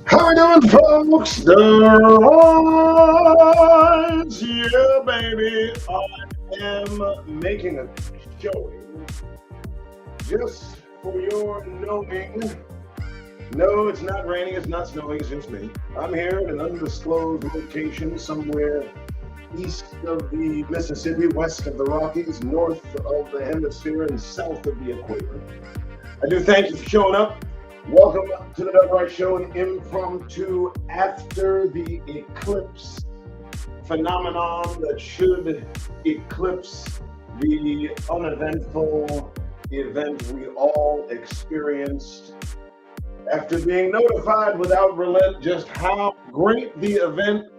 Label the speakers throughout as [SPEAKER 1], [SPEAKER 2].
[SPEAKER 1] How we doing, folks? The rise, yeah, baby. I am making a showing just for your knowing. No, it's not raining, it's not snowing, it's just me. I'm here at an undisclosed location somewhere east of the Mississippi, west of the Rockies, north of the hemisphere, and south of the equator. I do thank you for showing up. Welcome to the Doug Wright Show, an impromptu after the eclipse phenomenon that should eclipse the uneventful event we all experienced after being notified without relent just how great the event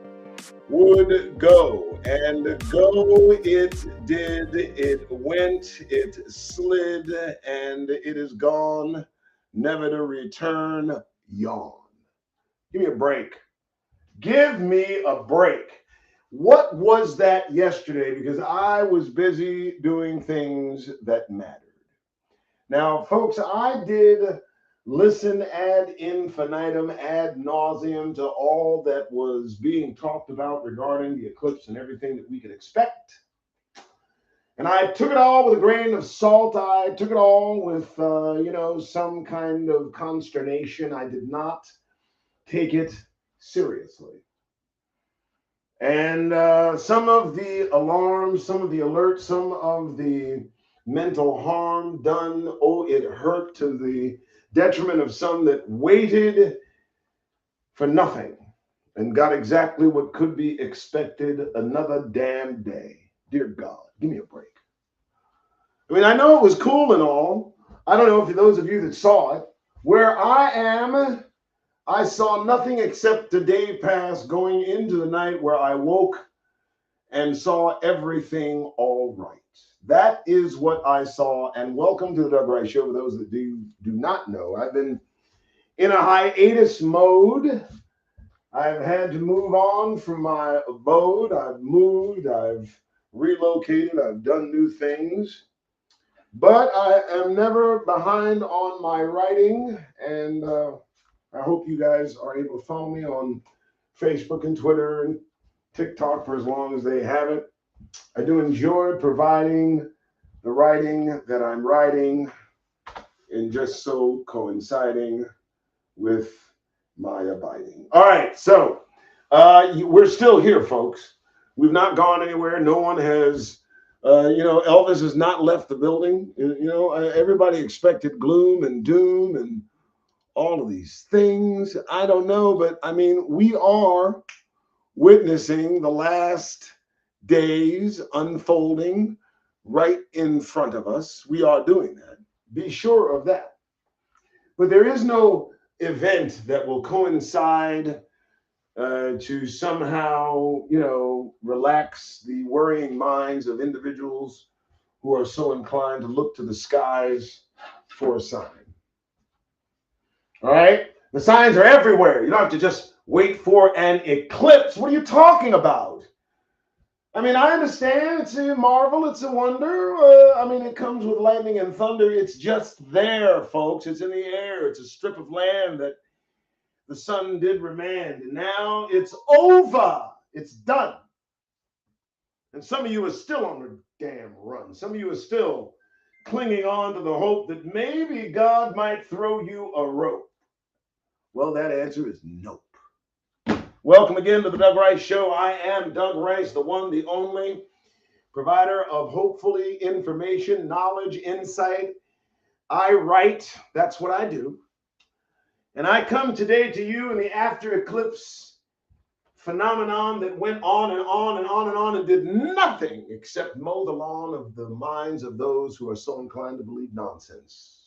[SPEAKER 1] would go. And go it did, it went, it slid, and it is gone, never to return. Yawn. Give me a break. Give me a break. What was that yesterday? Because I was busy doing things that mattered. Now, folks, I did listen ad infinitum, ad nauseum to all that was being talked about regarding the eclipse and everything that we could expect. And I took it all with a grain of salt. I took it all with, some kind of consternation. I did not take it seriously. And some of the alarms, some of the alerts, some of the mental harm done, it hurt to the detriment of some that waited for nothing and got exactly what could be expected, another damn day. Dear God, give me a break. I mean, I know it was cool and all. I don't know if those of you that saw it, where I am, I saw nothing except the day pass going into the night where I woke and saw everything all right. That is what I saw. And welcome to the Doug Wright Show. For those that do not know, I've been in a hiatus mode. I've had to move on from my abode. I've moved, I've relocated, I've done new things. But I am never behind on my writing. And I hope you guys are able to follow me on Facebook and Twitter and TikTok for as long as they have it. I do enjoy providing the writing that I'm writing and just so coinciding with my abiding. All right, so we're still here, folks. We've not gone anywhere. No one has, Elvis has not left the building. Everybody expected gloom and doom and all of these things. I don't know, but I mean, we are witnessing the last days unfolding right in front of us. We are doing that. Be sure of that. But there is no event that will coincide to somehow, relax the worrying minds of individuals who are so inclined to look to the skies for a sign. All right? The signs are everywhere. You don't have to just wait for an eclipse. What are you talking about? I mean, I understand it's a marvel, it's a wonder. It comes with lightning and thunder. It's just there, folks. It's in the air. It's a strip of land that the sun did remand. And now it's over. It's done. And some of you are still on the damn run. Some of you are still clinging on to the hope that maybe God might throw you a rope. Well, that answer is nope. Welcome again to the Doug Rice Show. I am Doug Rice, the one, the only provider of hopefully information, knowledge, insight. I write. That's what I do. And I come today to you in the after eclipse phenomenon that went on and on and on and on and did nothing except mow the lawn of the minds of those who are so inclined to believe nonsense.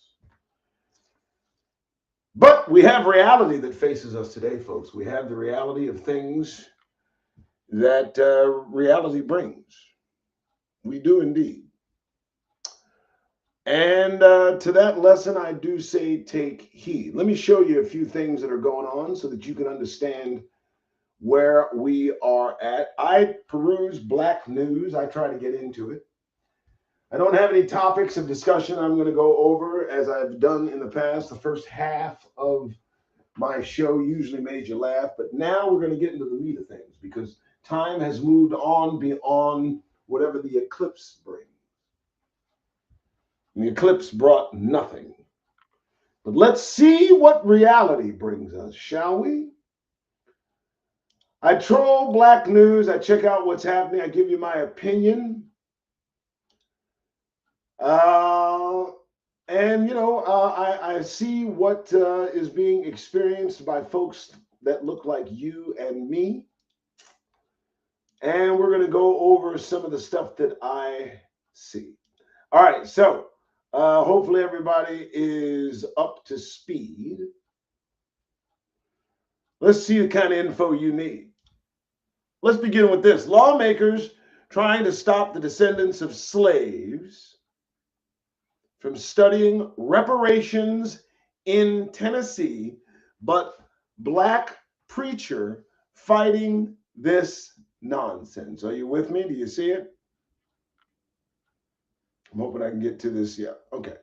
[SPEAKER 1] But we have reality that faces us today, folks. We have the reality of things that reality brings. We do indeed. And to that lesson, I do say take heed. Let me show you a few things that are going on so that you can understand where we are at. I peruse black news. I try to get into it. I don't have any topics of discussion I'm going to go over as I've done in the past. The first half of my show usually made you laugh, but now we're going to get into the meat of things because time has moved on beyond whatever the eclipse brings. And the eclipse brought nothing. But let's see what reality brings us, shall we? I troll black news. I check out what's happening. I give you my opinion. I see what is being experienced by folks that look like you and me. And we're going to go over some of the stuff that I see. All right, so hopefully everybody is up to speed. Let's see the kind of info you need. Let's begin with this. Lawmakers trying to stop the descendants of slaves from studying reparations in Tennessee, but black preacher fighting this nonsense. Are you with me? Do you see it? I'm hoping I can get to this. Yeah, okay.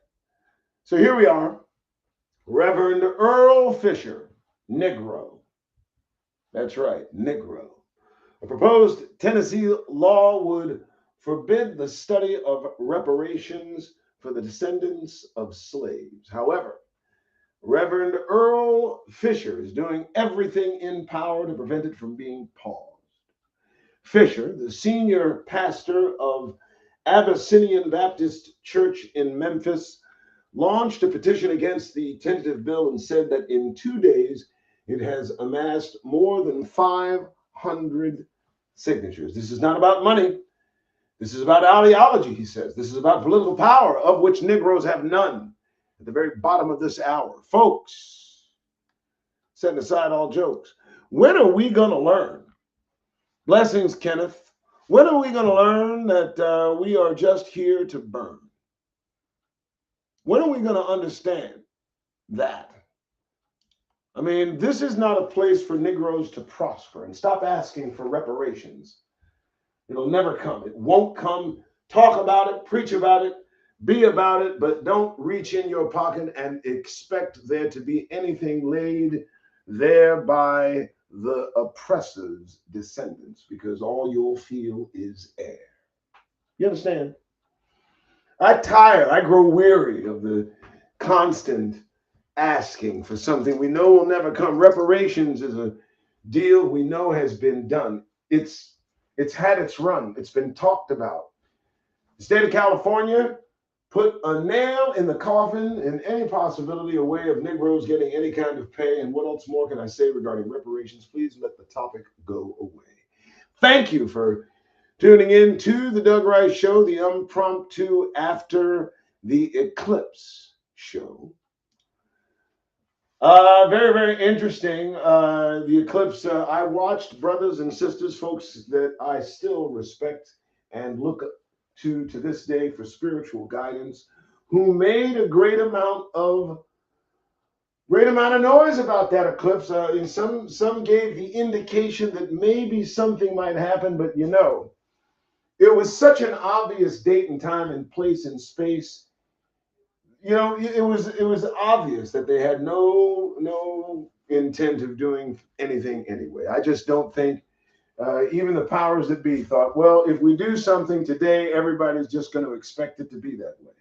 [SPEAKER 1] So here we are. Reverend Earl Fisher, Negro. That's right, Negro. A proposed Tennessee law would forbid the study of reparations for the descendants of slaves. However, Reverend Earl Fisher is doing everything in power to prevent it from being paused. Fisher, the senior pastor of Abyssinian Baptist Church in Memphis, launched a petition against the tentative bill and said that in 2 days it has amassed more than 500 signatures. This is not about money. This is about ideology, he says. This is about political power, of which Negroes have none. At the very bottom of this hour, folks, setting aside all jokes, when are we going to learn? Blessings, Kenneth. When are we going to learn that we are just here to burn? When are we going to understand that? I mean, this is not a place for Negroes to prosper, and stop asking for reparations. It'll never come. It won't come. Talk about it, preach about it, be about it, but don't reach in your pocket and expect there to be anything laid there by the oppressor's descendants, because all you'll feel is air. You understand? I grow weary of the constant asking for something we know will never come. Reparations is a deal we know has been done. It's had its run. It's been talked about. The state of California put a nail in the coffin in any possibility, a way of Negroes getting any kind of pay. And what else more can I say regarding reparations? Please let the topic go away. Thank you for tuning in to the Doug Rice Show, the impromptu after the Eclipse show. Very, very interesting. The eclipse, I watched brothers and sisters, folks that I still respect and look to this day for spiritual guidance, who made a great amount of noise about that eclipse. And some gave the indication that maybe something might happen, but you know, it was such an obvious date and time and place and space. You know, it was obvious that they had no intent of doing anything anyway. I just don't think even the powers that be thought, well, if we do something today, everybody's just going to expect it to be that way.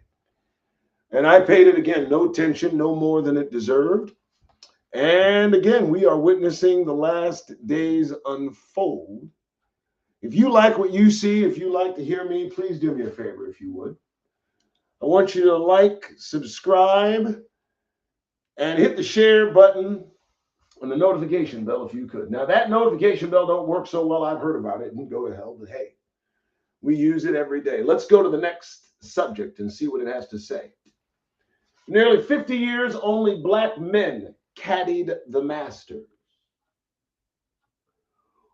[SPEAKER 1] And I paid it, again, no attention, no more than it deserved. And again, we are witnessing the last days unfold. If you like what you see, if you like to hear me, please do me a favor, if you would. I want you to like, subscribe, and hit the share button on the notification bell if you could. Now, that notification bell don't work so well. I've heard about it and go to hell, but hey, we use it every day. Let's go to the next subject and see what it has to say. Nearly 50 years, only black men caddied the Masters.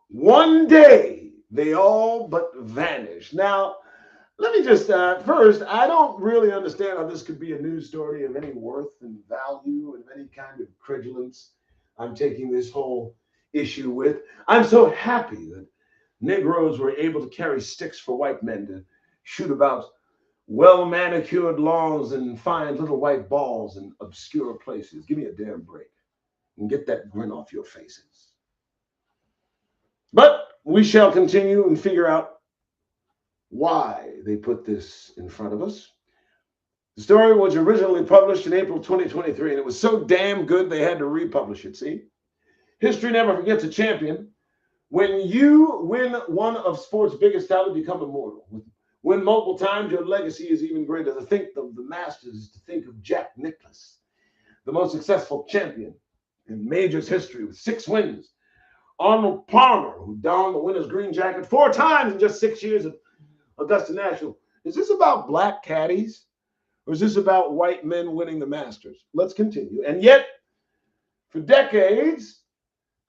[SPEAKER 1] One day, they all but vanished. Now, let me just, first, I don't really understand how this could be a news story of any worth and value and of any kind of credulence I'm taking this whole issue with. I'm so happy that Negroes were able to carry sticks for white men to shoot about well manicured lawns and find little white balls in obscure places. Give me a damn break and get that grin off your faces. But we shall continue and figure out why they put this in front of us. The story was originally published in April 2023, and it was so damn good they had to republish it. See? History never forgets a champion. When you win one of sport's biggest titles, you become immortal. Win multiple times, your legacy is even greater. To think of the Masters is to think of Jack Nicklaus, the most successful champion in Majors history with 6 wins. Arnold Palmer, who donned the winner's green jacket 4 times in just 6 years at Augusta National. Is this about black caddies? Or is this about white men winning the Masters? Let's continue. And yet, for decades,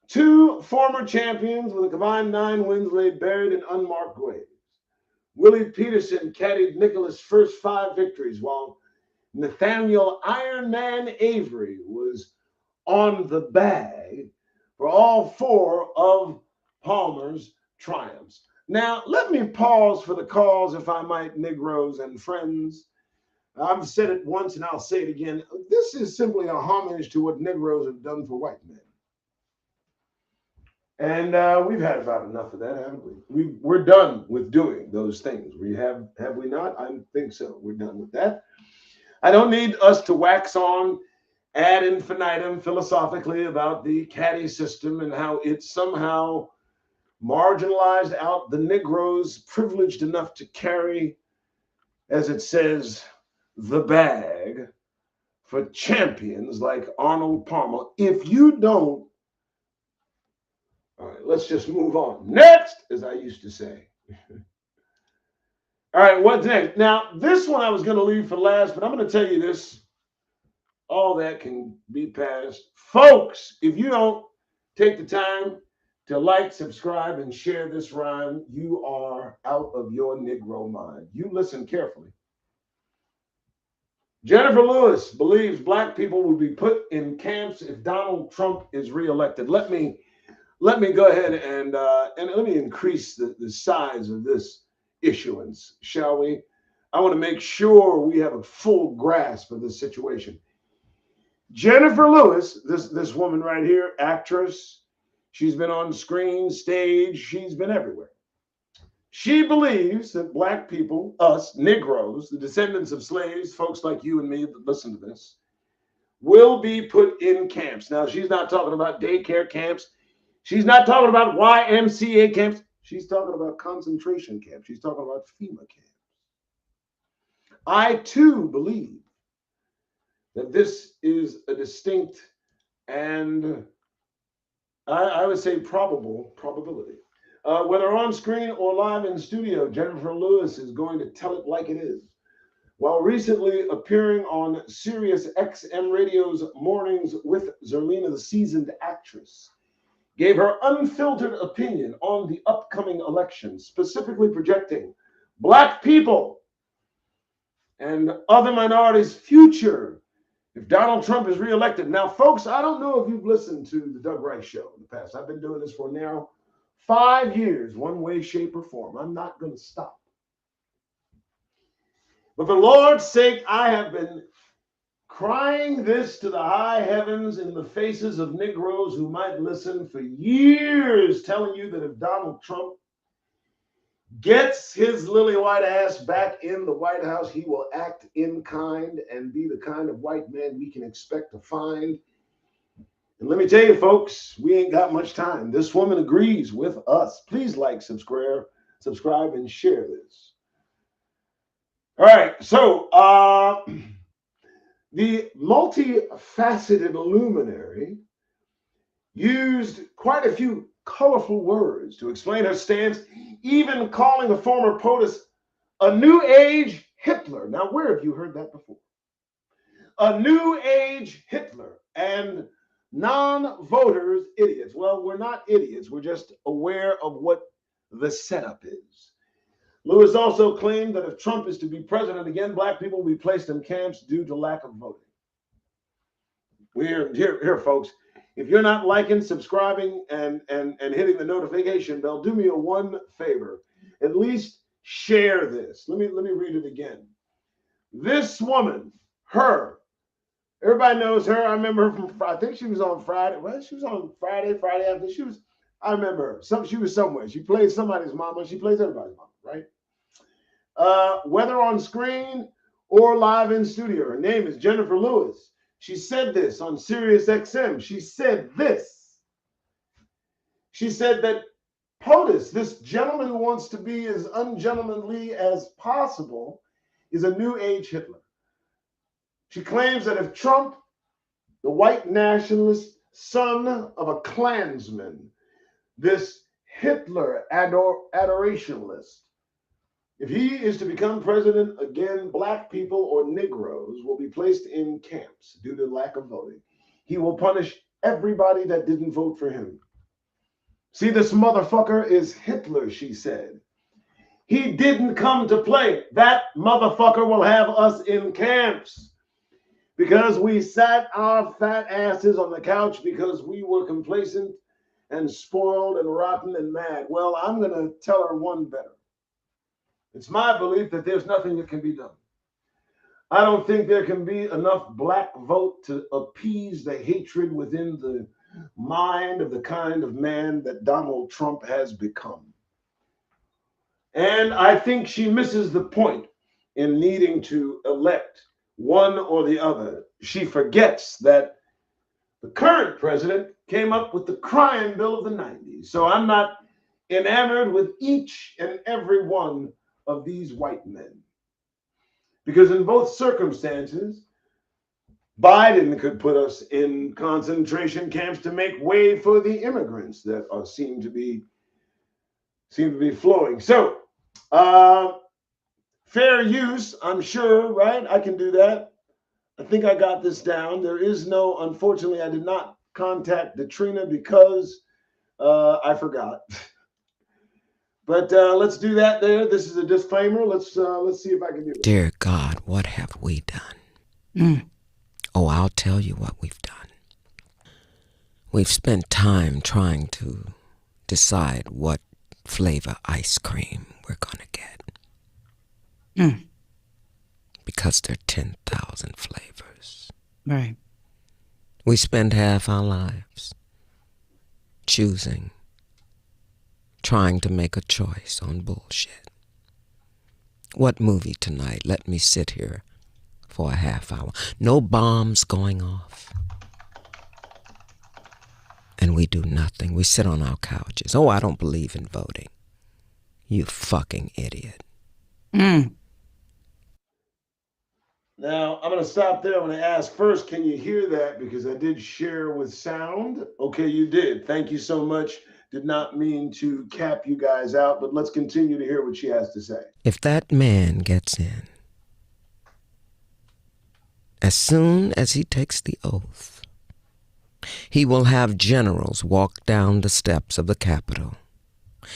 [SPEAKER 1] 2 former champions with a combined 9 wins lay buried in unmarked graves. Willie Peterson caddied Nicklaus' first 5 victories, while Nathaniel Iron Man Avery was on the bag for all 4 of Palmer's triumphs. Now, let me pause for the cause, if I might, Negroes and friends. I've said it once and I'll say it again. This is simply a homage to what Negroes have done for white men. And we've had about enough of that, haven't we? We're done with doing those things. Have we not? I think so. We're done with that. I don't need us to wax on ad infinitum philosophically about the caddy system and how it somehow marginalized out the Negroes privileged enough to carry, as it says, the bag for champions like Arnold Palmer. If you don't, all right, let's just move on. Next, as I used to say. All right, what's next? Now, this one I was going to leave for last, but I'm going to tell you this. All that can be passed. Folks, if you don't take the time to like, subscribe, and share this rhyme, you are out of your Negro mind. You listen carefully. Jennifer Lewis believes black people will be put in camps if Donald Trump is reelected. Let me go ahead and let me increase the size of this issuance, shall we? I want to make sure we have a full grasp of this situation. Jennifer Lewis, this woman right here, actress, she's been on screen, stage, she's been everywhere. She believes that black people, us, Negroes, the descendants of slaves, folks like you and me that listen to this, will be put in camps. Now, she's not talking about daycare camps. She's not talking about YMCA camps. She's talking about concentration camps. She's talking about FEMA camps. I, too, believe that this is a distinct and I would say probability. Whether on screen or live in studio, Jennifer Lewis is going to tell it like it is. While recently appearing on Sirius XM Radio's Mornings with Zerlina, the seasoned actress gave her unfiltered opinion on the upcoming election, specifically projecting black people and other minorities' future if Donald Trump is reelected. Now, folks, I don't know if you've listened to the Doug Rice Show in the past. I've been doing this for now 5 years, one way, shape, or form. I'm not going to stop. But for the Lord's sake, I have been crying this to the high heavens in the faces of Negroes who might listen for years, telling you that if Donald Trump gets his lily white ass back in the White House, he will act in kind and be the kind of white man we can expect to find. And let me tell you, folks, we ain't got much time. This woman agrees with us. Please like, subscribe, and share this. All right, so the multifaceted luminary used quite a few colorful words to explain her stance, even calling the former POTUS a New Age Hitler. Now, where have you heard that before? A New Age Hitler, and non-voters idiots. Well, we're not idiots. We're just aware of what the setup is. Lewis also claimed that if Trump is to be president again, black people will be placed in camps due to lack of voting. We're here, folks. If you're not liking, subscribing, and hitting the notification bell, do me a one favor. At least share this. Let me read it again. This woman, her, everybody knows her. I remember her from, I think she was on Friday. Well, she was on Friday after. I remember her. She was somewhere. She played somebody's mama. She plays everybody's mama, right? Whether on screen or live in studio. Her name is Jennifer Lewis. She said this on Sirius XM. She said this. She said that POTUS, this gentleman who wants to be as ungentlemanly as possible, is a New Age Hitler. She claims that if Trump, the white nationalist, son of a Klansman, this Hitler adorationalist, if he is to become president again, black people or Negroes will be placed in camps due to lack of voting. He will punish everybody that didn't vote for him. See, this motherfucker is Hitler, she said. He didn't come to play. That motherfucker will have us in camps because we sat our fat asses on the couch because we were complacent and spoiled and rotten and mad. Well, I'm going to tell her one better. It's my belief that there's nothing that can be done. I don't think there can be enough black vote to appease the hatred within the mind of the kind of man that Donald Trump has become. And I think she misses the point in needing to elect one or the other. She forgets that the current president came up with the crime bill of the 90s. So I'm not enamored with each and every one of these white men. Because in both circumstances, Biden could put us in concentration camps to make way for the immigrants that seem to be flowing. So, fair use, I'm sure, right? I can do that. I think I got this down. There is no, unfortunately, I did not contact Katrina because I forgot. But let's do that there. This is a disclaimer. Let's see if I can do it.
[SPEAKER 2] Dear God, what have we done? Oh, I'll tell you what we've done. We've spent time trying to decide what flavor ice cream we're going to get. Because there are 10,000 flavors.
[SPEAKER 3] Right.
[SPEAKER 2] We spend half our lives choosing, trying to make a choice on bullshit. What movie tonight? Let me sit here for a half hour. No bombs going off. And we do nothing. We sit on our couches. Oh, I don't believe in voting. You fucking idiot.
[SPEAKER 1] Now, I'm going to stop there. I'm going to ask first, can you hear that? Because I did share with sound. Okay, you did. Thank you so much. Did not mean to cap you guys out, but let's continue to hear what she has to say.
[SPEAKER 2] If that man gets in, as soon as he takes the oath, he will have generals walk down the steps of the Capitol.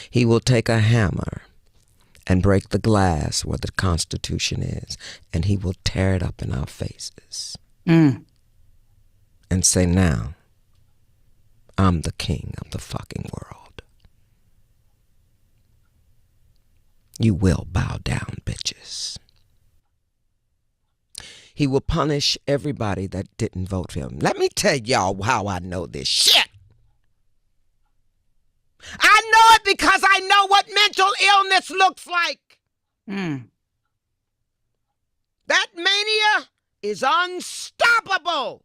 [SPEAKER 2] He will take a hammer and break the glass where the Constitution is, and he will tear it up in our faces. And say, now, I'm the king of the fucking world. You will bow down, bitches. He will punish everybody that didn't vote for him. Let me tell y'all how I know this shit. I know it because I know what mental illness looks like. That mania is unstoppable.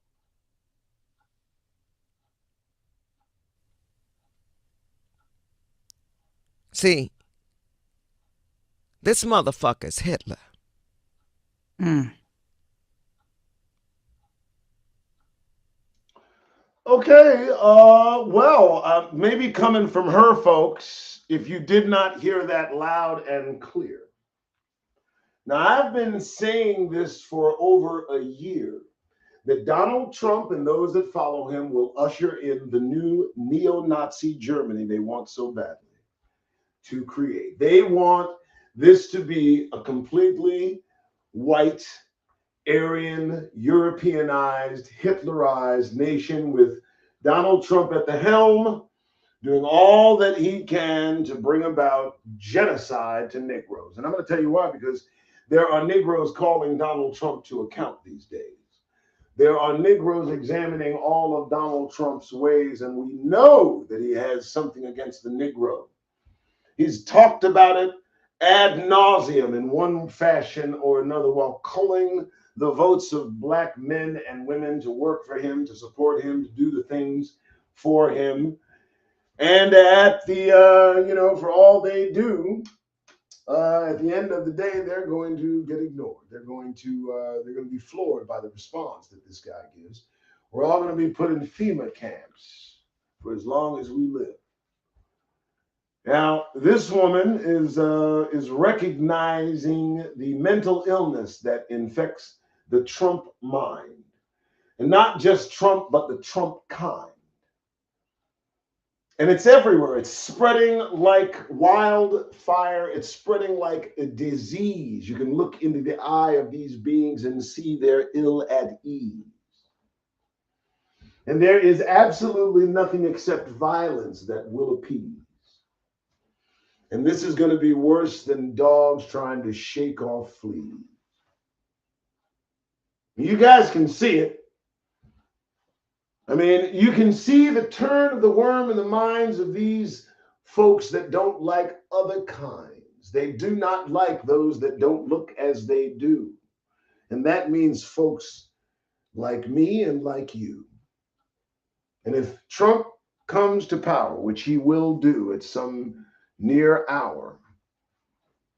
[SPEAKER 2] See, this motherfucker's Hitler.
[SPEAKER 1] Okay, maybe coming from her folks, if you did not hear that loud and clear. Now, I've been saying this for over a year that Donald Trump and those that follow him will usher in the new neo Nazi Germany they want so badly to create. They want this to be a completely white, Aryan, Europeanized, Hitlerized nation with Donald Trump at the helm, doing all that he can to bring about genocide to Negroes. And I'm going to tell you why, because there are Negroes calling Donald Trump to account these days. There are Negroes examining all of Donald Trump's ways, and we know that he has something against the Negro. He's talked about it ad nauseum in one fashion or another while culling the votes of black men and women to work for him, to support him, to do the things for him. And at for all they do, at the end of the day, they're going to get ignored. They're going to be floored by the response that this guy gives. We're all going to be put in FEMA camps for as long as we live. Now, this woman is recognizing the mental illness that infects the Trump mind, and not just Trump, but the Trump kind. And it's everywhere. It's spreading like wildfire. It's spreading like a disease. You can look into the eye of these beings and see they're ill at ease. And there is absolutely nothing except violence that will appease. And this is going to be worse than dogs trying to shake off fleas. You guys can see it. I mean, you can see the turn of the worm in the minds of these folks that don't like other kinds. They do not like those that don't look as they do. And that means folks like me and like you. And if Trump comes to power, which he will do at some near hour,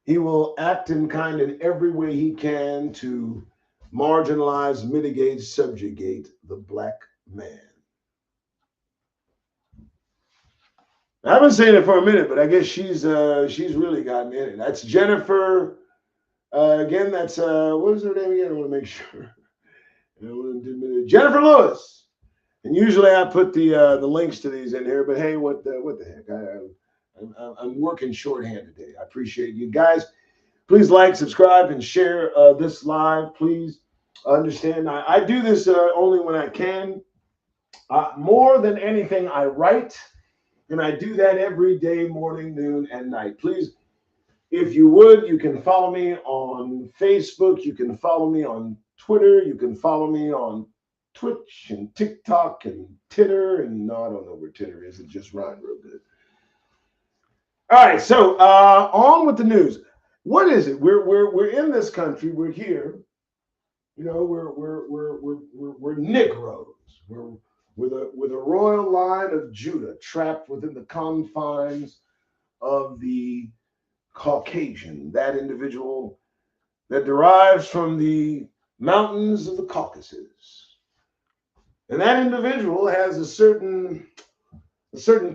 [SPEAKER 1] he will act in kind in every way he can to marginalize, mitigate, subjugate the black man. I've been saying it for a minute, but I guess she's really gotten in it. That's Jennifer. Again, that's what is her name again? I want to make sure. Jennifer Lewis. And usually I put the links to these in here, but hey, what the heck? I'm working shorthand today. I appreciate you guys. Please like, subscribe, and share this live. Please understand I do this only when I can. More than anything, I write. And I do that every day, morning, noon, and night. Please, if you would, you can follow me on Facebook. You can follow me on Twitter. You can follow me on Twitch and TikTok and Titter. And no, I don't know where Titter is. It just rhymed real good. All right, so on with the news. What is it? We're in this country. We're here. You know, we're Negroes. We're with a royal line of Judah trapped within the confines of the Caucasian, that individual that derives from the mountains of the Caucasus. And that individual has a certain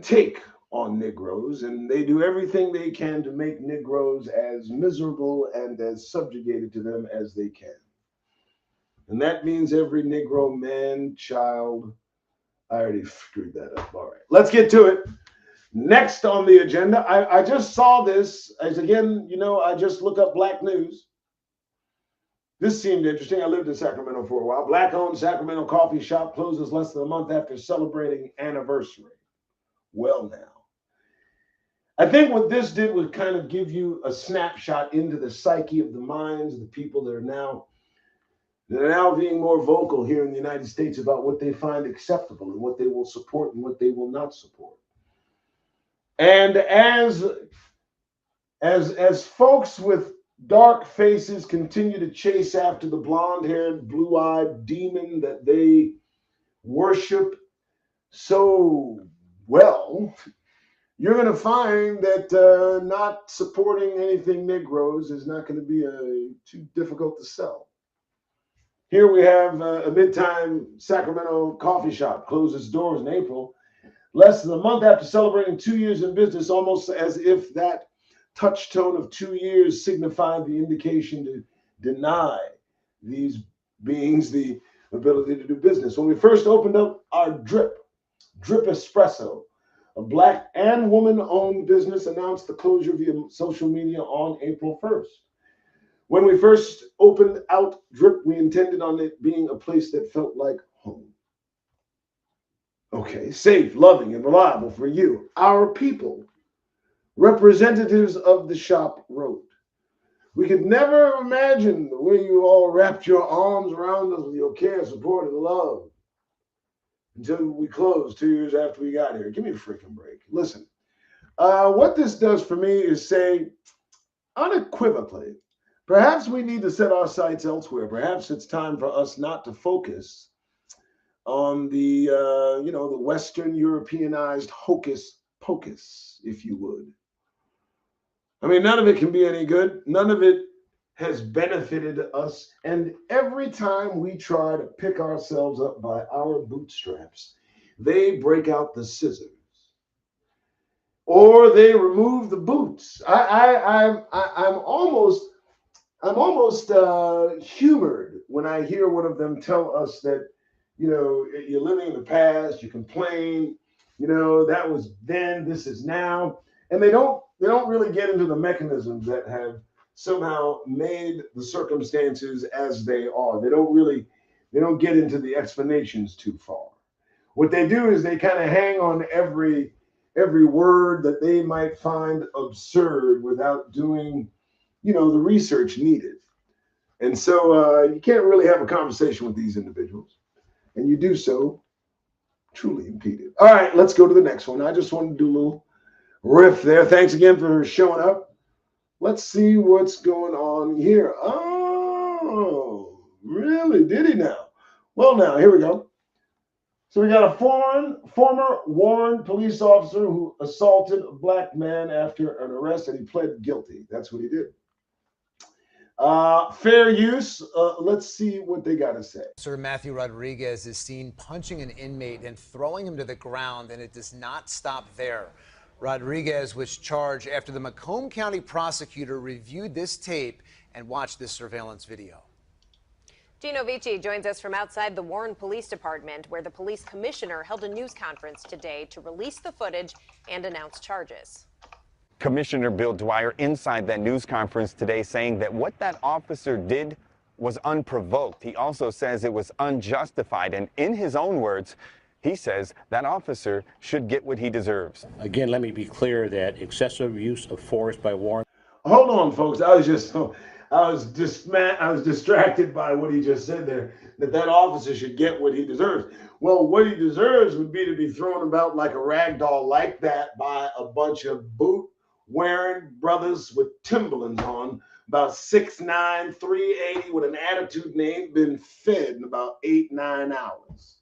[SPEAKER 1] take on Negroes, and they do everything they can to make Negroes as miserable and as subjugated to them as they can. And that means every Negro man, child. I already screwed that up. All right, let's get to it. Next on the agenda, I just saw this as again, I just look up black news. This seemed interesting. I lived in Sacramento for a while. Black-owned Sacramento coffee shop closes less than a month after celebrating anniversary. Well, now. I think what this did was kind of give you a snapshot into the psyche of the minds of the people that are now being more vocal here in the United States about what they find acceptable and what they will support and what they will not support. And as folks with dark faces continue to chase after the blonde-haired, blue-eyed demon that they worship so well, you're going to find that not supporting anything Negroes is not going to be too difficult to sell. Here we have a midtime Sacramento coffee shop closed its doors in April, less than a month after celebrating 2 years in business, almost as if that touchstone of 2 years signified the indication to deny these beings the ability to do business. When we first opened up our Drip Espresso, a black and woman owned business, announced the closure via social media on April 1st. When we first opened out Drip, we intended on it being a place that felt like home. Okay, safe, loving, and reliable for you, our people. Representatives of the shop wrote. We could never imagine the way you all wrapped your arms around us with your care, support, and love until we closed 2 years after we got here. Give me a freaking break. Listen, what this does for me is say unequivocally, perhaps we need to set our sights elsewhere. Perhaps it's time for us not to focus on the Western Europeanized hocus pocus, if you would. I mean, none of it can be any good. None of it has benefited us. And every time we try to pick ourselves up by our bootstraps, they break out the scissors or they remove the boots. I'm almost humored when I hear one of them tell us that, you're living in the past, you complain, that was then, this is now, and they don't really get into the mechanisms that have somehow made the circumstances as they are. They don't get into the explanations too far. What they do is they kind of hang on every word that they might find absurd without doing, the research needed. And so you can't really have a conversation with these individuals, and you do so truly impeded. All right, let's go to the next one. I just wanted to do a little riff there. Thanks again for showing up. Let's see what's going on here. Oh, really? Did he now? Well, now, here we go. So we got a former Warren police officer who assaulted a black man after an arrest, and he pled guilty. That's what he did. Fair use. Let's see what they got to say.
[SPEAKER 3] Sir Matthew Rodriguez is seen punching an inmate and throwing him to the ground, and it does not stop there. Rodriguez was charged after the Macomb County prosecutor reviewed this tape and watched this surveillance video.
[SPEAKER 4] Gino Vici joins us from outside the Warren Police Department, where the police commissioner held a news conference today to release the footage and announce charges.
[SPEAKER 5] Commissioner Bill Dwyer inside that news conference today saying that what that officer did was unprovoked. He also says it was unjustified. And in his own words, he says that officer should get what he deserves.
[SPEAKER 6] Again, let me be clear that excessive use of force by Warren.
[SPEAKER 1] Hold on, folks. I was distracted by what he just said there, that officer should get what he deserves. Well, what he deserves would be to be thrown about like a rag doll like that by a bunch of boot-wearing brothers with Timberlands on, about 6'9", 380, with an attitude and they ain't been fed in about 8-9 hours.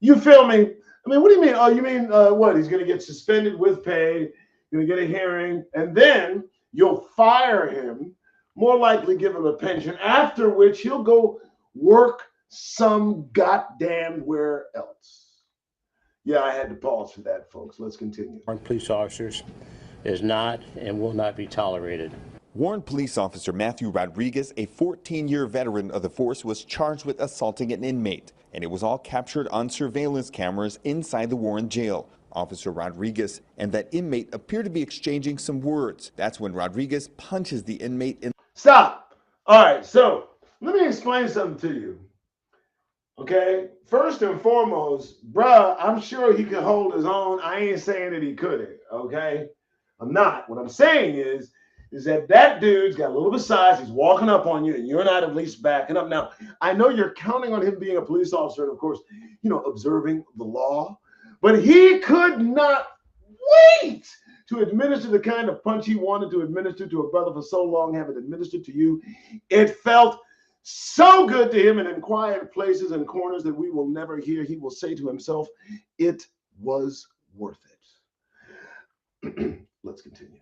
[SPEAKER 1] You feel me? I mean, what do you mean? Oh, you mean what? He's going to get suspended with pay, going to get a hearing, and then you'll fire him, more likely give him a pension, after which he'll go work some goddamn where else. Yeah, I had to pause for that, folks. Let's continue.
[SPEAKER 6] Police officers is not and will not be tolerated.
[SPEAKER 7] Warren police officer Matthew Rodriguez, a 14-year veteran of the force, was charged with assaulting an inmate, and it was all captured on surveillance cameras inside the Warren jail. Officer Rodriguez and that inmate appear to be exchanging some words. That's when Rodriguez punches the inmate in.
[SPEAKER 1] Stop. All right, so let me explain something to you. Okay, first and foremost, bruh, I'm sure he could hold his own. I ain't saying that he couldn't, okay? I'm not. What I'm saying is that dude's got a little bit of size. He's walking up on you, and you're not at least backing up. Now, I know you're counting on him being a police officer and, of course, observing the law. But he could not wait to administer the kind of punch he wanted to administer to a brother for so long, have it administered to you. It felt so good to him, and in quiet places and corners that we will never hear, he will say to himself, it was worth it. Let's continue.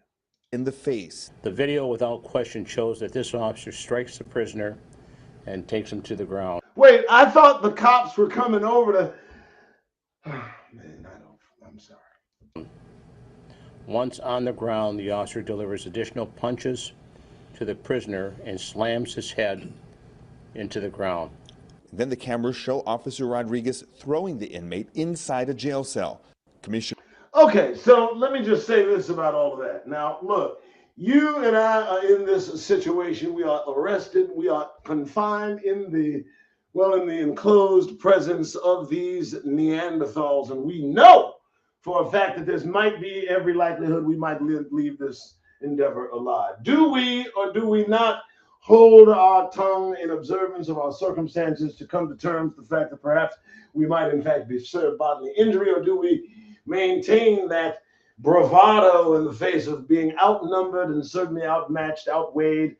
[SPEAKER 7] In the face.
[SPEAKER 6] The video without question shows that this officer strikes the prisoner and takes him to the ground.
[SPEAKER 1] Wait, I thought the cops were coming over to. Man, I'm sorry.
[SPEAKER 6] Once on the ground, the officer delivers additional punches to the prisoner and slams his head into the ground.
[SPEAKER 7] Then the cameras show Officer Rodriguez throwing the inmate inside a jail cell. Commissioner.
[SPEAKER 1] Okay, so let me just say this about all of that. Now, look, you and I are in this situation. We are arrested. We are confined in the enclosed presence of these Neanderthals, and we know for a fact that there might be every likelihood we might leave this endeavor alive. Do we or do we not hold our tongue in observance of our circumstances to come to terms with the fact that perhaps we might in fact be served bodily injury, or do we maintain that bravado in the face of being outnumbered and certainly outmatched, outweighed,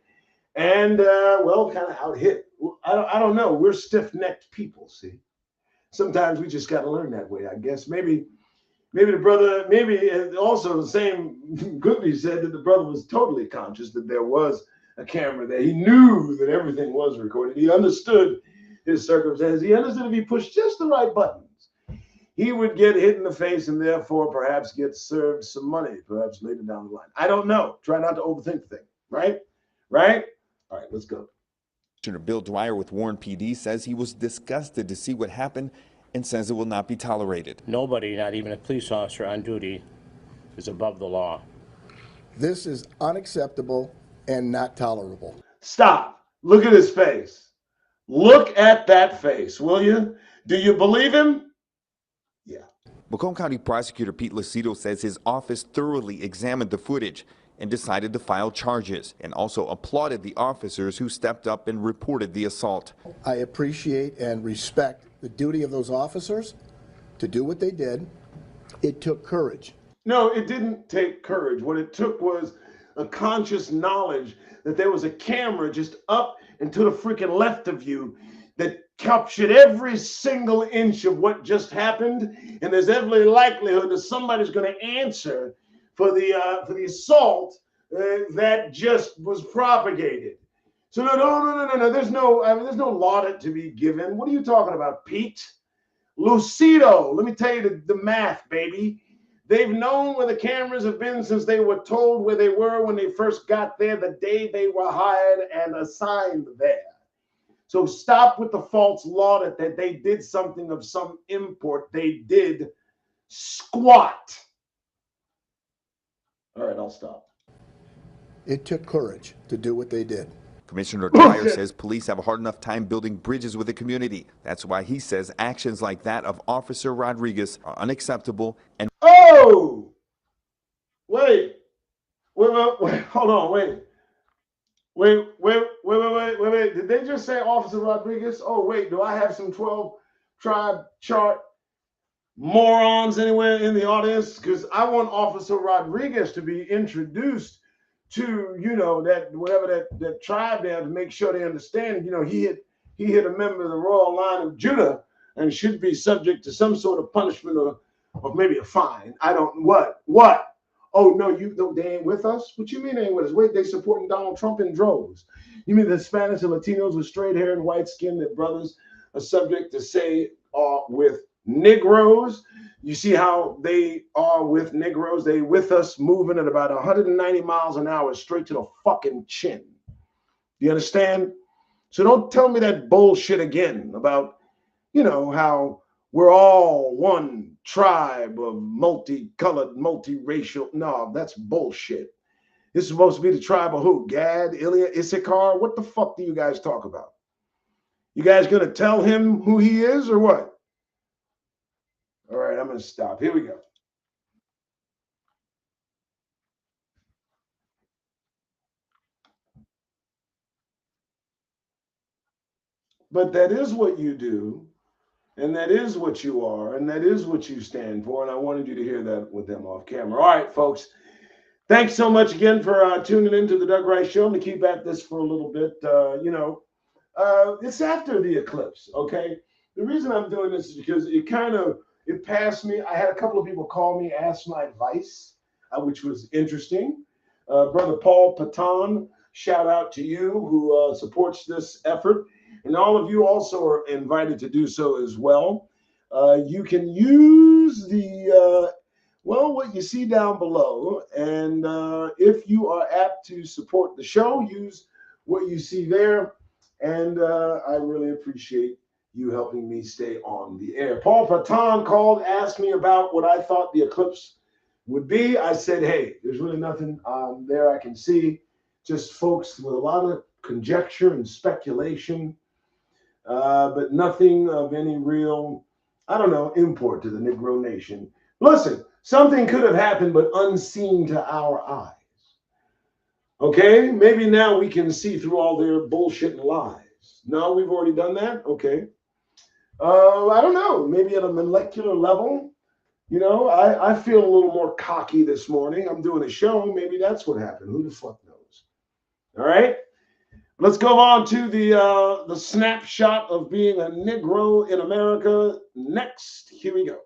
[SPEAKER 1] and kind of out-hit? I don't know. We're stiff-necked people, see. Sometimes we just got to learn that way, I guess. Maybe the brother, also the same Goodby said that the brother was totally conscious that there was a camera there. He knew that everything was recorded. He understood his circumstances. He understood if he pushed just the right buttons, he would get hit in the face and therefore perhaps get served some money, perhaps later down the line. I don't know. Try not to overthink the thing, right? Right? All right, let's go.
[SPEAKER 7] Commissioner Bill Dwyer with Warren PD says he was disgusted to see what happened and says it will not be tolerated.
[SPEAKER 6] Nobody, not even a police officer on duty, is above the law.
[SPEAKER 8] This is unacceptable and not tolerable.
[SPEAKER 1] Stop. Look at his face. Look at that face, will you? Do you believe him? Yeah.
[SPEAKER 7] Macomb County Prosecutor Pete Lucido says his office thoroughly examined the footage and decided to file charges, and also applauded the officers who stepped up and reported the assault.
[SPEAKER 8] I appreciate and respect the duty of those officers to do what they did. It took courage.
[SPEAKER 1] No, it didn't take courage. What it took was a conscious knowledge that there was a camera just up and to the freaking left of you that captured every single inch of what just happened, and there's every likelihood that somebody's going to answer for the assault that just was propagated. So no. There's no laudate to be given. What are you talking about, Pete? Lucido, let me tell you the math, baby. They've known where the cameras have been since they were told where they were when they first got there, the day they were hired and assigned there. So stop with the false laudate that they did something of some import. They did squat. All right, I'll stop.
[SPEAKER 8] It took courage to do what they did.
[SPEAKER 7] Commissioner Dwyer says police have a hard enough time building bridges with the community. That's why he says actions like that of Officer Rodriguez are unacceptable and.
[SPEAKER 1] Oh! Wait, hold on, wait. Did they just say Officer Rodriguez? Oh, wait, do I have some 12 tribe chart morons anywhere in the audience? Because I want Officer Rodriguez to be introduced to, that tribe there, to make sure they understand, he hit a member of the royal line of Judah and should be subject to some sort of punishment or maybe a fine. I don't, what? Oh, no, they ain't with us? What you mean they ain't with us? Wait, they supporting Donald Trump in droves. You mean the Hispanics and Latinos with straight hair and white skin that brothers are subject to say are with Negroes? You see how they are with Negroes? They with us moving at about 190 miles an hour straight to the fucking chin. You understand? So don't tell me that bullshit again about, how we're all one tribe of multicolored, multiracial. No, that's bullshit. This is supposed to be the tribe of who? Gad, Ilya, Issachar? What the fuck do you guys talk about? You guys gonna tell him who he is or what? All right, I'm gonna stop. Here we go. But that is what you do, and that is what you are, and that is what you stand for. And I wanted you to hear that with them off camera. All right, folks. Thanks so much again for tuning into the Doug Rice Show. I'm going to keep at this for a little bit. It's after the eclipse, okay? The reason I'm doing this is because it passed me. I had a couple of people call me, ask my advice, which was interesting. Brother Paul Patan, shout out to you who supports this effort. And all of you also are invited to do so as well. You can use the what you see down below. And if you are apt to support the show, use what you see there. And I really appreciate you helping me stay on the air. Paul Patan called, asked me about what I thought the eclipse would be. I said, hey, there's really nothing there I can see, just folks with a lot of conjecture and speculation, but nothing of any real, I don't know, import to the Negro nation. Listen, something could have happened, but unseen to our eyes. Okay, maybe now we can see through all their bullshit and lies. No, we've already done that. Okay. I don't know, maybe at a molecular level. You know, I feel a little more cocky this morning. I'm doing a show. Maybe that's what happened. Who the fuck knows? All right. Let's go on to the snapshot of being a Negro in America. Next, here we go.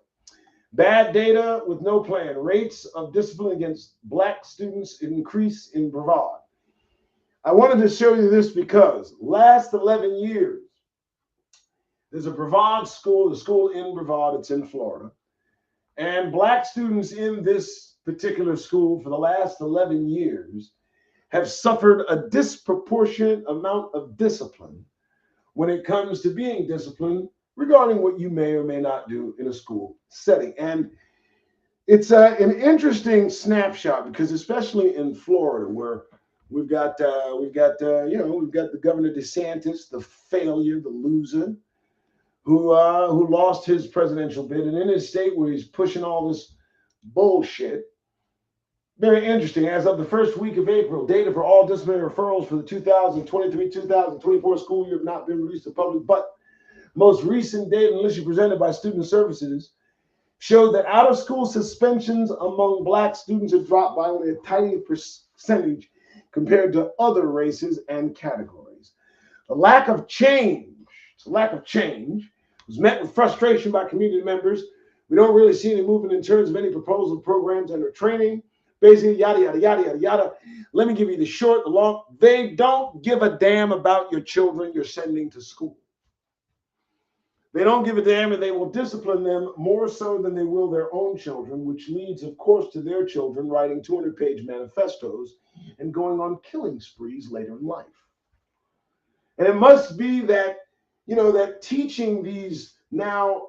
[SPEAKER 1] Bad data with no plan. Rates of discipline against black students increase in Brevard. I wanted to show you this because last 11 years, there's a Brevard school, the school in Brevard, it's in Florida. And black students in this particular school for the last 11 years have suffered a disproportionate amount of discipline when it comes to being disciplined regarding what you may or may not do in a school setting. And it's an interesting snapshot because especially in Florida, where we've got the Governor DeSantis, the failure, the loser, who lost his presidential bid, and in his state where he's pushing all this bullshit. Very interesting. As of the first week of April, data for all disciplinary referrals for the 2023-2024 school year have not been released to the public, but most recent data initially presented by Student Services showed that out-of-school suspensions among black students have dropped by only a tiny percentage compared to other races and categories. The lack of change was met with frustration by community members. We don't really see any movement in terms of any proposal programs and or training. Basically, yada, yada, yada, yada, yada. Let me give you the short, the long. They don't give a damn about your children you're sending to school. They don't give a damn, and they will discipline them more so than they will their own children, which leads, of course, to their children writing 200-page manifestos and going on killing sprees later in life. And it must be that, that teaching these now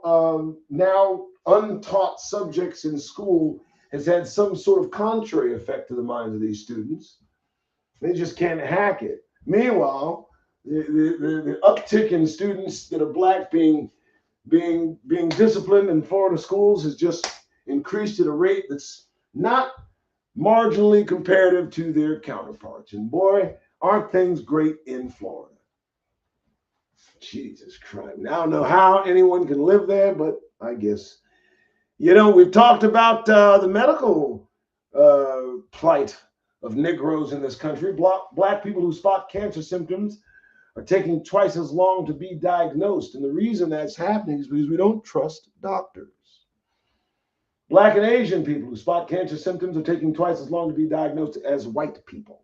[SPEAKER 1] untaught subjects in school has had some sort of contrary effect to the minds of these students. They just can't hack it. Meanwhile, the uptick in students that are black being disciplined in Florida schools has just increased at a rate that's not marginally comparative to their counterparts. And boy, aren't things great in Florida. Jesus Christ. Now I don't know how anyone can live there, but I guess. We've talked about the medical plight of Negroes in this country. Black people who spot cancer symptoms are taking twice as long to be diagnosed. And the reason that's happening is because we don't trust doctors. Black and Asian people who spot cancer symptoms are taking twice as long to be diagnosed as white people.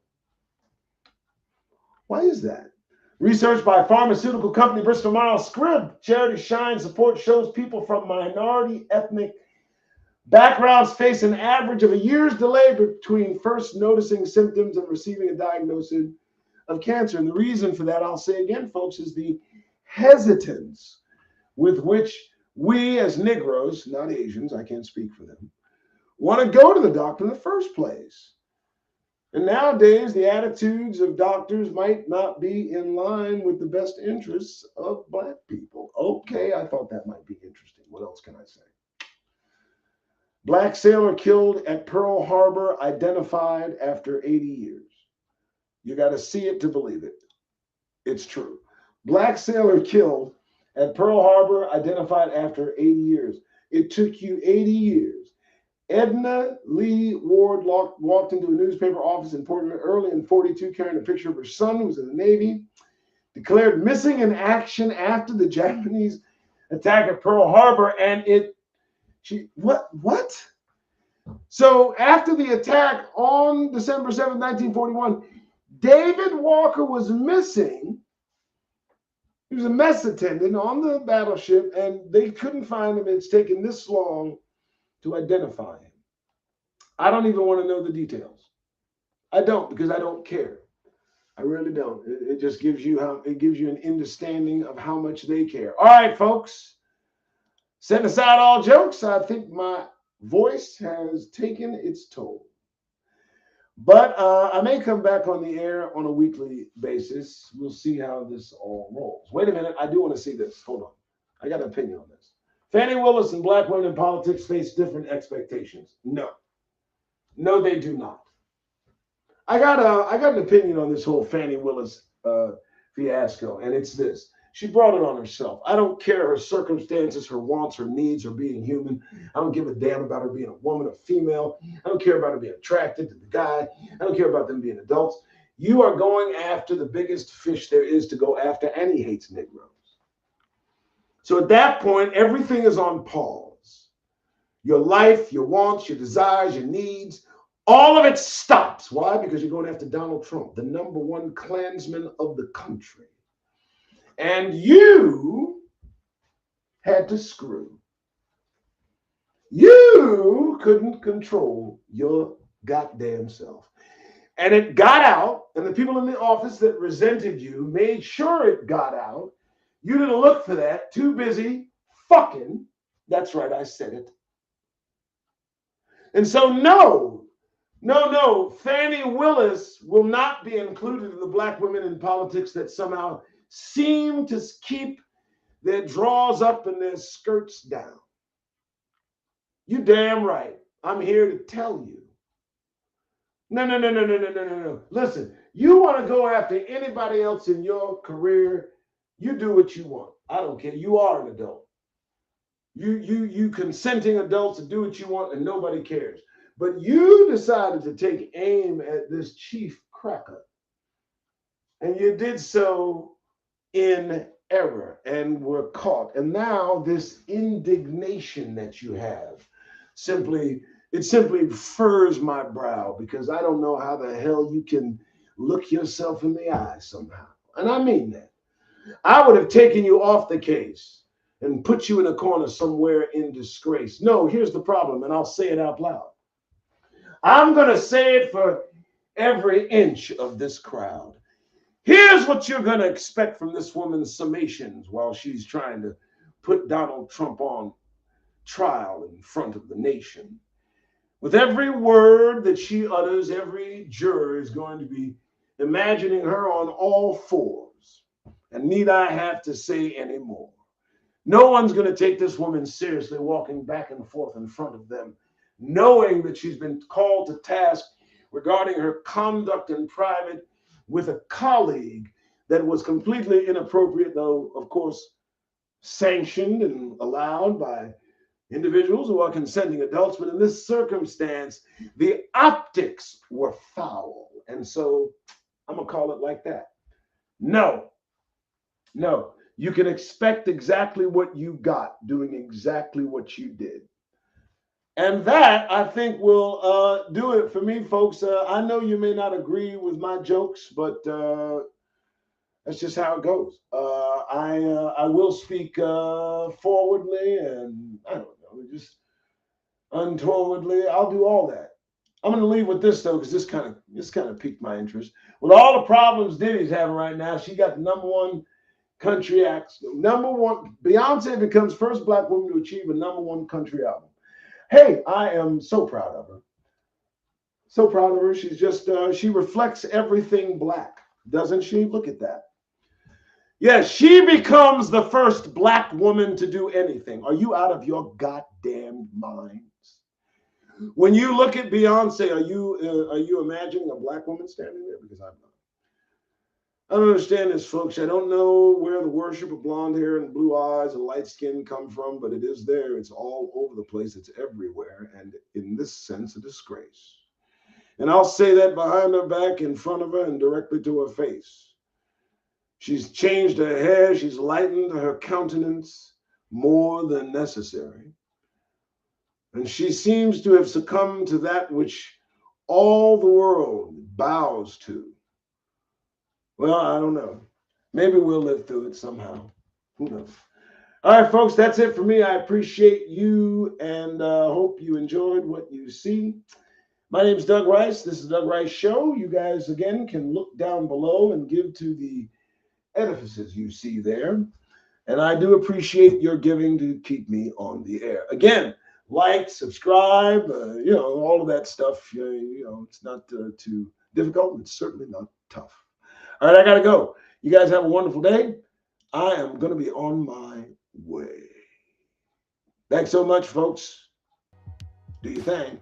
[SPEAKER 1] Why is that? Research by pharmaceutical company Bristol Myers Squibb Charity Shine Support shows people from minority ethnic backgrounds face an average of a year's delay between first noticing symptoms and receiving a diagnosis of cancer. And the reason for that, I'll say again, folks, is the hesitance with which we as Negroes, not Asians, I can't speak for them, want to go to the doctor in the first place. And nowadays, the attitudes of doctors might not be in line with the best interests of black people. Okay, I thought that might be interesting. What else can I say? Black sailor killed at Pearl Harbor, identified after 80 years. You got to see it to believe it. It's true. Black sailor killed at Pearl Harbor, identified after 80 years. It took you 80 years. Edna Lee Ward walked into a newspaper office in Portland early in 42 carrying a picture of her son who was in the Navy, declared missing in action after the Japanese attack at Pearl Harbor, and what? So after the attack on December 7, 1941, David Walker was missing He was a mess attendant on the battleship, and they couldn't find him. It's taken this long to identify him. I don't even want to know the details. I don't, because I don't care. I really don't. It just gives you an understanding of how much they care. All right, folks. Setting aside all jokes, I think my voice has taken its toll. But I may come back on the air on a weekly basis. We'll see how this all rolls. Wait a minute. I do want to see this. Hold on. I got an opinion on this. Fannie Willis and black women in politics face different expectations. No. No, they do not. I got an opinion on this whole Fannie Willis fiasco, and it's this. She brought it on herself. I don't care her circumstances, her wants, her needs, her being human. I don't give a damn about her being a woman or female. I don't care about her being attracted to the guy. I don't care about them being adults. You are going after the biggest fish there is to go after, and he hates Negroes. So at that point, everything is on pause. Your life, your wants, your desires, your needs, all of it stops. Why? Because you're going after Donald Trump, the #1 Klansman of the country. And you had to screw. You couldn't control your goddamn self. And it got out, and the people in the office that resented you made sure it got out. You didn't look for that. Too busy fucking. That's right, I said it. And so, no, Fannie Willis will not be included in the black women in politics that somehow seem to keep their drawers up and their skirts down. You damn right. I'm here to tell you. No. Listen, you want to go after anybody else in your career, you do what you want. I don't care. You are an adult. You consenting adults to do what you want, and nobody cares. But you decided to take aim at this chief cracker. And you did so in error and were caught. And now this indignation that you have simply furs my brow, because I don't know how the hell you can look yourself in the eye somehow. And I mean that. I would have taken you off the case and put you in a corner somewhere in disgrace. No, here's the problem, and I'll say it out loud. I'm going to say it for every inch of this crowd. Here's what you're going to expect from this woman's summations while she's trying to put Donald Trump on trial in front of the nation. With every word that she utters, every juror is going to be imagining her on all fours. And need I have to say any more? No one's going to take this woman seriously walking back and forth in front of them, knowing that she's been called to task regarding her conduct in private with a colleague that was completely inappropriate, though, of course, sanctioned and allowed by individuals who are consenting adults. But in this circumstance, the optics were foul. And so I'm going to call it like that. No. You can expect exactly what you got doing exactly what you did. And that, I think, will do it for me, folks. I know you may not agree with my jokes, but that's just how it goes. I will speak forwardly and, I don't know, just untowardly. I'll do all that. I'm going to leave with this, though, because this kind of piqued my interest. With all the problems Diddy's having right now, she got the #1 country act. #1, Beyonce becomes first black woman to achieve a #1 country album. Hey, I am so proud of her. So proud of her. She's just, she reflects everything black, doesn't she? Look at that. Yes, she becomes the first black woman to do anything. Are you out of your goddamn minds? When you look at Beyonce, are you imagining a black woman standing there? Because I'm not. I don't understand this, folks. I don't know where the worship of blonde hair and blue eyes and light skin come from, but it is there. It's all over the place. It's everywhere. And in this sense, a disgrace. And I'll say that behind her back, in front of her, and directly to her face. She's changed her hair. She's lightened her countenance more than necessary. And she seems to have succumbed to that which all the world bows to. Well, I don't know. Maybe we'll live through it somehow. Who knows? All right, folks, that's it for me. I appreciate you and hope you enjoyed what you see. My name is Doug Rice. This is the Doug Rice Show. You guys, again, can look down below and give to the edifices you see there. And I do appreciate your giving to keep me on the air. Again, like, subscribe, all of that stuff. It's not too difficult. It's certainly not tough. All right, I got to go. You guys have a wonderful day. I am going to be on my way. Thanks so much, folks. Do your thing.